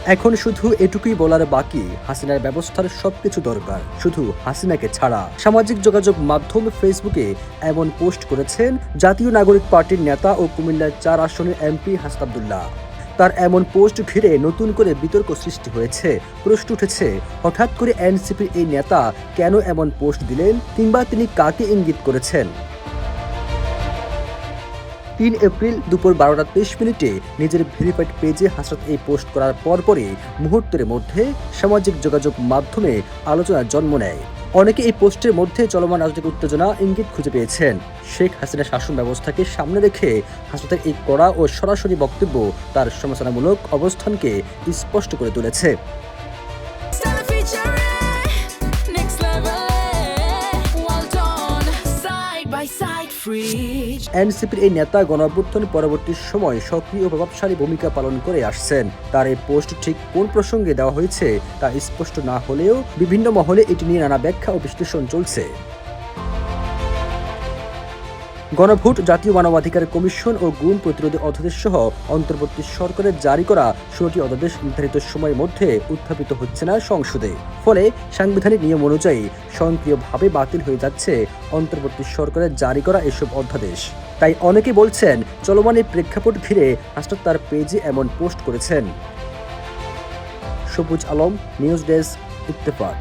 এখন শুধু এটুকুই বলার বাকি, হাসিনার ব্যবস্থার সবকিছু দরকার, শুধু হাসিনাকে ছাড়া। সামাজিক যোগাযোগ মাধ্যম ফেসবুকে এমন পোস্ট করেছেন জাতীয় নাগরিক পার্টির নেতা ও কুমিল্লার ৪ আসনের এমপি হাসনাত আব্দুল্লাহ। তার এমন পোস্ট ঘিরে নতুন করে বিতর্ক সৃষ্টি হয়েছে। প্রশ্ন উঠেছে, হঠাৎ করে এনসিপির এই নেতা কেন এমন পোস্ট দিলেন, কিংবা তিনি কাকে ইঙ্গিত করেছেন? ৩ এপ্রিল দুপুর ১২টা ২৩ মিনিটে নিজের ভেরিফাইড পেজে হাসনাত এই পোস্ট করার পরপরই মুহূর্তের মধ্যে সামাজিক যোগাযোগ মাধ্যমে আলোচনার জন্ম নেয়। অনেকে এই পোস্টের মধ্যে চলমান রাজনৈতিক উত্তেজনা ইঙ্গিত খুঁজে পেয়েছেন। শেখ হাসিনার শাসন ব্যবস্থাকে সামনে রেখে হাসনাতের এই কড়া ও সরাসরি বক্তব্য তার সমালোচনামূলক অবস্থানকে স্পষ্ট করে তুলেছে। এনসিপির এই নেতা গণঅভ্যুত্থান পরবর্তী সময় সক্রিয় ও প্রভাবশালী ভূমিকা পালন করে আসছেন। তার এই পোস্ট ঠিক কোন প্রসঙ্গে দেওয়া হয়েছে তা স্পষ্ট না হলেও বিভিন্ন মহলে এটি নিয়ে নানা ব্যাখ্যা ও বিশ্লেষণ চলছে। গণভোট, জাতীয় মানবাধিকার কমিশন ও গুম প্রতিরোধী অধ্যাদেশ সহ অন্তর্বর্তী সরকারের জারি করা ১৬টি অধ্যাদেশ নির্ধারিত সময়ের মধ্যে উত্থাপিত হচ্ছে না সংসদে। ফলে সাংবিধানিক নিয়ম অনুযায়ী স্বয়ংক্রিয়ভাবে বাতিল হয়ে যাচ্ছে অন্তর্বর্তী সরকারের জারি করা এসব অধ্যাদেশ। তাই অনেকে বলছেন, চলমান এই প্রেক্ষাপট ঘিরে হাসনাত তার পেজে এমন পোস্ট করেছেন। সবুজ আলম, নিউজ ডেস্ক, ইত্তেফাক।